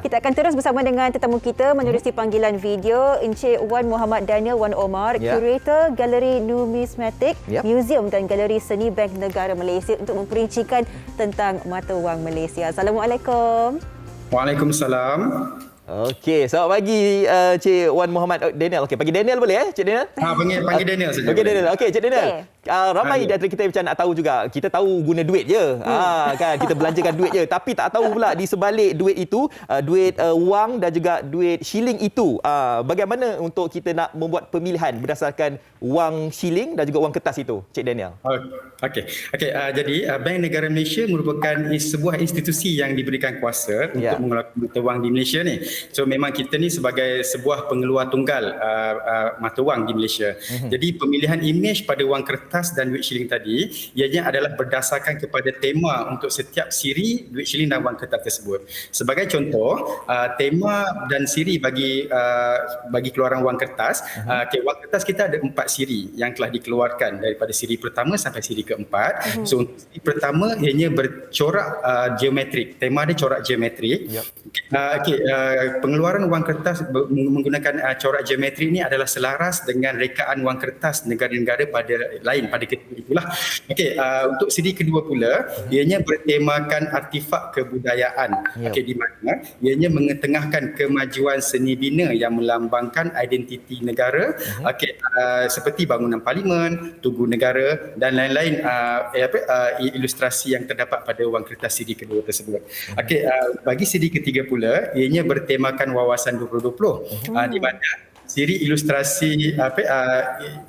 Kita akan terus bersama dengan tetamu kita menerusi panggilan video Encik Wan Muhammad Daniel Wan Omar, Curator Galeri Numismatik, Museum dan Galeri Seni Bank Negara Malaysia untuk memperincikan tentang mata wang Malaysia. Assalamualaikum. Waalaikumsalam. Okey, selamat pagi Cik Wan Muhammad Daniel. Okey, pagi Daniel boleh Cik Daniel? Panggil Daniel saja. Okey Daniel. Okey Cik Daniel. Ramai di antara kita macam nak tahu juga. Kita tahu guna duit je. Kan kita belanjakan duit je, tapi tak tahu pula di sebalik duit itu, duit wang dan juga duit shilling itu, bagaimana untuk kita nak membuat pemilihan berdasarkan wang shilling dan juga wang kertas itu, Cik Daniel? Okey. Jadi Bank Negara Malaysia merupakan sebuah institusi yang diberikan kuasa untuk mengeluarkan mata wang di Malaysia ni. So memang kita ni sebagai sebuah pengeluar tunggal mata wang di Malaysia. Jadi pemilihan imej pada wang kertas dan duit shilling tadi ianya adalah berdasarkan kepada tema untuk setiap siri duit shilling dan wang kertas tersebut. Sebagai contoh, tema dan siri bagi keluaran wang kertas, wang kertas kita ada 4 siri yang telah dikeluarkan daripada siri pertama sampai siri keempat. So untuk siri pertama ianya bercorak geometrik. Tema dia corak geometrik. Pengeluaran wang kertas menggunakan corak geometri ini adalah selaras dengan rekaan wang kertas negara-negara pada ketika itulah. Untuk siri kedua pula, ianya bertemakan artifak kebudayaan. Di mana ianya mengetengahkan kemajuan seni bina yang melambangkan identiti negara, seperti bangunan parlimen, tugu negara dan lain-lain ilustrasi yang terdapat pada wang kertas siri kedua tersebut. Bagi siri ketiga pula, ianya bertemakan wawasan 2020, di mana siri ilustrasi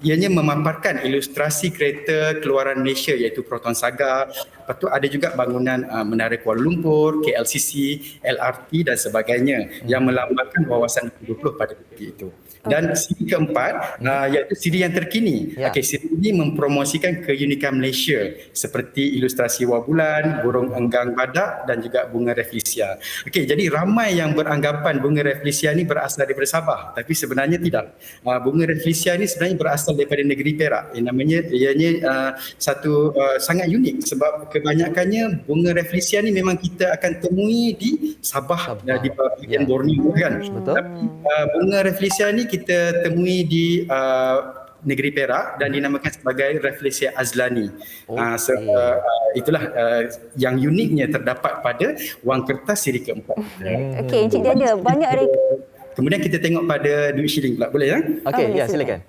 ianya memaparkan ilustrasi kereta keluaran Malaysia iaitu Proton Saga. Lepas tu ada juga bangunan Menara Kuala Lumpur, KLCC, LRT dan sebagainya yang melambangkan wawasan 2020 pada ketika itu. Dan siri keempat iaitu siri yang terkini. Siri ini mempromosikan keunikan Malaysia seperti ilustrasi wang bulan, burung enggang badak dan juga bunga rafflesia. Jadi ramai yang beranggapan bunga rafflesia ni berasal daripada Sabah, tapi sebenarnya tidak. Bunga rafflesia ni sebenarnya berasal daripada negeri Perak. Ianya satu sangat unik sebab kebanyakannya bunga rafflesia ni memang kita akan temui di Sabah dan di bahagian Borneo kan. Tapi bunga rafflesia ni kita temui di negeri Perak dan dinamakan sebagai Rafflesia azlani. Itulah yang uniknya terdapat pada wang kertas siri keempat. Encik Daniel, banyak kemudian kita tengok pada duit shilling pula, boleh ya? Silakan.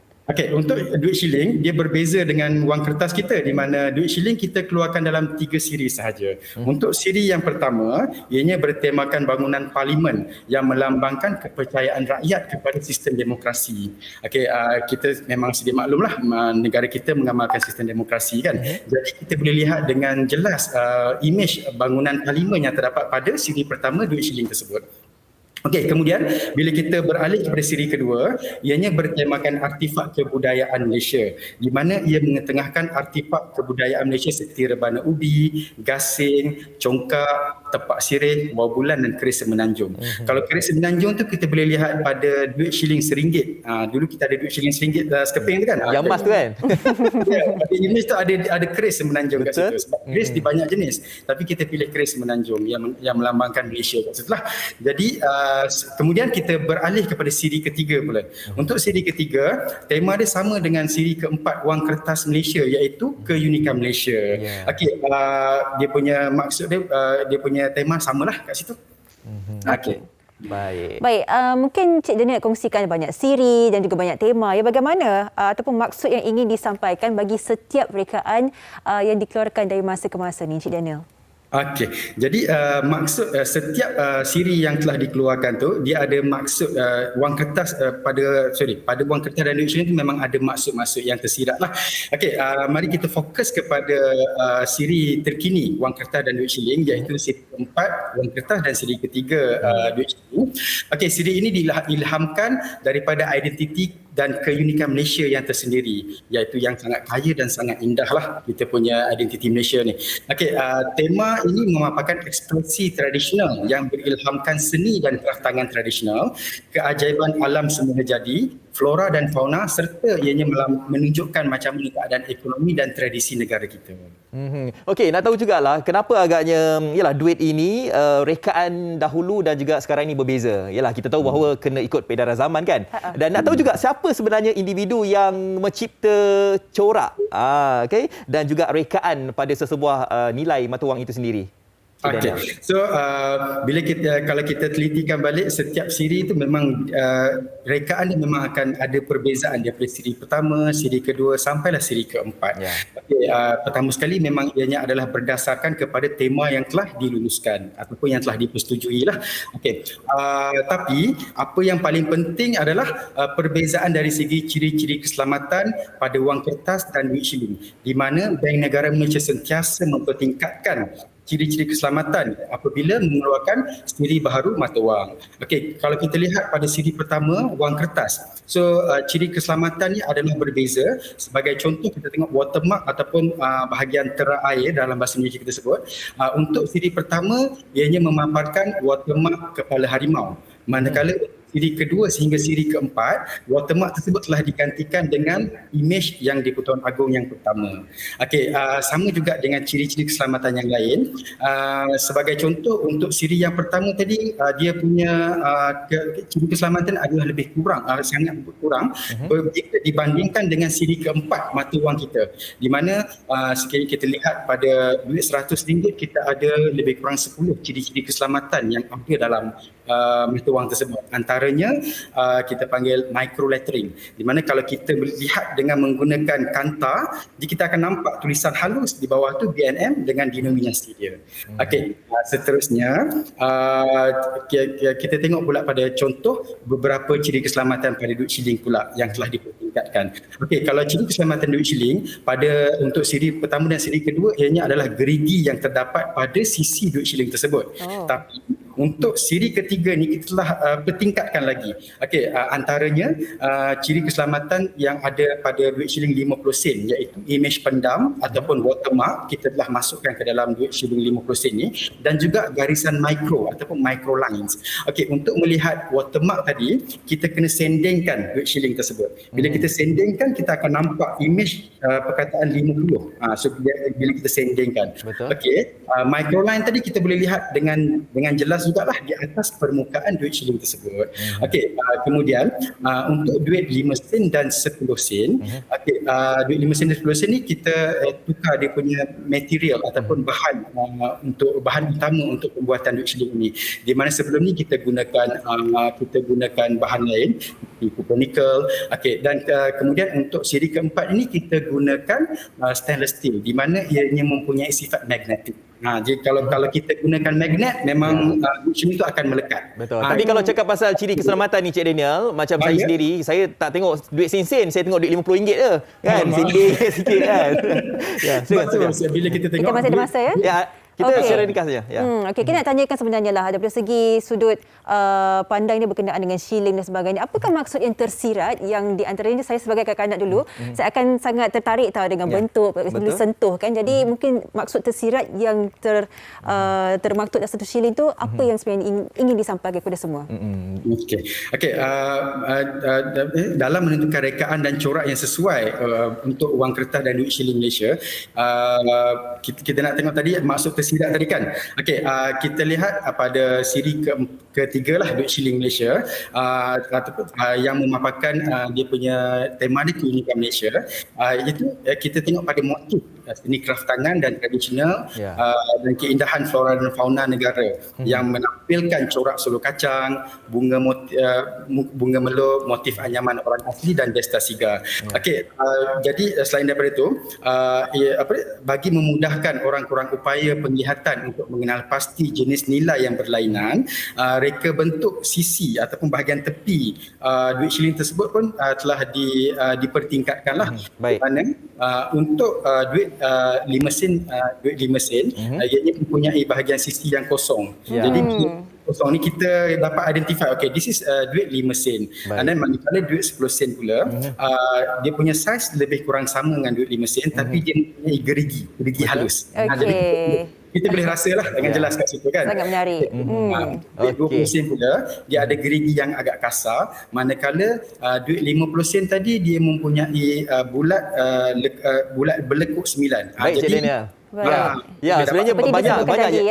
Untuk duit shilling, dia berbeza dengan wang kertas kita di mana duit shilling kita keluarkan dalam 3 siri sahaja. Untuk siri yang pertama, ianya bertemakan bangunan parlimen yang melambangkan kepercayaan rakyat kepada sistem demokrasi. Kita memang sedia maklumlah negara kita mengamalkan sistem demokrasi kan. Jadi kita boleh lihat dengan jelas imej bangunan parlimen yang terdapat pada siri pertama duit shilling tersebut. Kemudian bila kita beralih kepada siri kedua, ianya bertemakan artifak kebudayaan Malaysia di mana ia mengetengahkan artifak kebudayaan Malaysia seperti rebana ubi, gasing, congkak, tepak sirih, wang bulan dan keris semenanjung. Kalau keris semenanjung tu kita boleh lihat pada duit shilling RM1. Dulu kita ada duit shilling RM1 sekeping tu kan. Yang emas tu kan. Pada imej tu ada keris semenanjung kat situ. Sebab keris di banyak jenis, tapi kita pilih keris semenanjung yang melambangkan Malaysia kat situ lah. Jadi kemudian kita beralih kepada siri ketiga pula. Untuk siri ketiga, tema dia sama dengan siri keempat wang kertas Malaysia iaitu keunikan Malaysia. Dia punya maksud dia punya tema samalah kat situ. Baik. Mungkin Cik Daniel kongsikan banyak siri dan juga banyak tema. Bagaimana ataupun maksud yang ingin disampaikan bagi setiap rekaan yang dikeluarkan dari masa ke masa ni, Cik Daniel? Jadi maksud setiap siri yang telah dikeluarkan tu dia ada maksud wang kertas pada wang kertas dan duit shilling tu memang ada maksud-maksud yang tersirat lah. Mari kita fokus kepada siri terkini wang kertas dan duit shilling iaitu siri keempat wang kertas dan siri ketiga duit shilling. Siri ini diilhamkan daripada identiti dan keunikan Malaysia yang tersendiri, iaitu yang sangat kaya dan sangat indah lah kita punya identiti Malaysia ni. Okey, tema ini memaparkan ekspresi tradisional yang berilhamkan seni dan kraftangan tradisional, keajaiban alam semula jadi, flora dan fauna, serta ianya menunjukkan macam mana keadaan ekonomi dan tradisi negara kita. Okey, nak tahu jugalah kenapa agaknya duit ini rekaan dahulu dan juga sekarang ini berbeza. Yalah, kita tahu bahawa kena ikut peredaran zaman kan. Dan nak tahu juga siapa sebenarnya individu yang mencipta corak okey, dan juga rekaan pada sesebuah nilai mata wang itu sendiri. Okey. So kalau kita telitikan balik, setiap siri itu memang rekaan dia memang akan ada perbezaan daripada siri pertama, siri kedua sampailah siri keempat. Okay, pertama sekali memang ianya adalah berdasarkan kepada tema yang telah diluluskan ataupun yang telah dipersetujui lah. Okey. Tapi apa yang paling penting adalah perbezaan dari segi ciri-ciri keselamatan pada wang kertas dan duit shilling, di mana Bank Negara Malaysia sentiasa mempertingkatkan ciri-ciri keselamatan apabila mengeluarkan siri baharu mata wang. Okey, kalau kita lihat pada siri pertama, wang kertas. So, ciri keselamatan ni adalah berbeza. Sebagai contoh, kita tengok watermark ataupun bahagian tera air dalam bahasa Melayu kita sebut. Untuk siri pertama, ianya memaparkan watermark kepala harimau. Manakala siri kedua sehingga siri keempat, watermark tersebut telah digantikan dengan imej yang di-Pertuan Agong yang pertama. Okey, sama juga dengan ciri-ciri keselamatan yang lain. Sebagai contoh, untuk siri yang pertama tadi, dia punya ciri keselamatan adalah lebih kurang, sangat kurang jika dibandingkan dengan siri keempat mata wang kita. Di mana sekali kita lihat pada duit RM100 kita ada lebih kurang 10 ciri-ciri keselamatan yang ada dalam mata wang tersebut. Antaranya kita panggil micro lettering, di mana kalau kita lihat dengan menggunakan kanta, kita akan nampak tulisan halus di bawah tu BNM dengan denominasi dia. Okey, seterusnya kita tengok pula pada contoh beberapa ciri keselamatan pada duit shilling pula yang telah dipertingkatkan. Okey, kalau ciri keselamatan duit shilling pada untuk siri pertama dan siri kedua, ianya adalah gerigi yang terdapat pada sisi duit shilling tersebut. Tapi untuk siri ketiga ni kita telah pertingkatkan lagi. Okey, antaranya ciri keselamatan yang ada pada duit shilling 50 sen, iaitu imej pendam ataupun watermark, kita telah masukkan ke dalam duit shilling 50 sen ni, dan juga garisan mikro ataupun micro lines. Okey, untuk melihat watermark tadi, kita kena sendingkan duit shilling tersebut. Bila kita sendingkan, kita akan nampak imej perkataan 50. So bila kita sendingkan. Okey, micro line tadi kita boleh lihat dengan jelas jugalah di atas permukaan duit shilling tersebut. Okey, kemudian untuk duit 5 sen dan 10 sen, okey, duit 5 sen dan 10 sen ni kita tukar dia punya material ataupun bahan untuk bahan utama untuk pembuatan duit shilling ini. Di mana sebelum ni kita gunakan bahan lain, copper nickel. Okey, dan kemudian untuk siri keempat ini kita gunakan stainless steel, di mana ianya mempunyai sifat magnetik. Jadi kalau kita gunakan magnet, memang duit shilling itu akan melekat. Betul. Tapi kalau cakap pasal ciri keselamatan ni, Cik Daniel, macam saya sendiri, saya tak tengok duit sen-sen, saya tengok duit RM50 je kan. Sendiri sikit kan. Betul. Bila kita tengok kita masih ada masa ya? Ya. Kita secara ringkas saja. Okey, kita nak tanyakan sebenarnya lah daripada segi sudut pandang dia berkenaan dengan shilling dan sebagainya. Apakah maksud yang tersirat yang di antaranya saya sebagai kanak-kanak dulu, saya akan sangat tertarik tahu dengan bentuk, bila sentuh kan. Jadi mungkin maksud tersirat yang termaktub dalam satu shilling tu apa yang sebenarnya ingin disampaikan kepada semua? Okey, dalam menentukan rekaan dan corak yang sesuai untuk wang kertas dan duit shilling Malaysia, kita nak tengok tadi maksud tersirat tadi kan. Okey, kita lihat pada siri ketiga lah duit shilling Malaysia, yang memaparkan dia punya tema dia keunikan Malaysia. Itu kita tengok pada motif seni kraftangan dan tradisional dan keindahan flora dan fauna negara yang menampilkan corak suluh kacang, bunga meluk, motif anyaman orang asli dan besta sigar. Okey, jadi selain daripada itu, bagi memudahkan orang kurang upaya penglihatan untuk mengenal pasti jenis nilai yang berlainan, reka bentuk sisi ataupun bahagian tepi duit shilling tersebut pun telah dipertingkatkanlah. Kerana untuk duit 5 sen, ianya mempunyai bahagian sisi yang kosong. Jadi kosong ni kita dapat identify, okay, this is duit 5 sen. Dan manakala duit 10 sen pula, dia punya saiz lebih kurang sama dengan duit 5 sen, tapi dia mempunyai gerigi halus. Jadi kita boleh rasa lah dengan jelas kat situ kan. Sangat menarik. Duit 20 sen pula, dia ada gerigi yang agak kasar. Manakala duit 50 sen tadi, dia mempunyai bulat berlekuk 9. Baik, Cik Daniel. Sebenarnya seperti banyak tadi,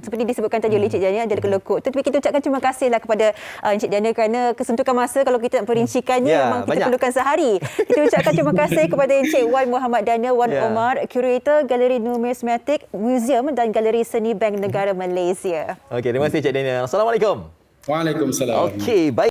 seperti disebutkan tadi oleh Cik Daniel, ada lekuk. Tapi kita ucapkan terima kasihlah kepada Cik Daniel kerana kesentukan masa. Kalau kita nak perincikannya, memang kita perlukan sehari. Kita ucapkan terima kasih kepada Encik Wan Muhammad Daniel Wan Omar, Curator Galeri Numismatik Museum dan Galeri Seni Bank Negara Malaysia. Okey, terima kasih Cik Daniel. Assalamualaikum. Waalaikumsalam. Okey, baik.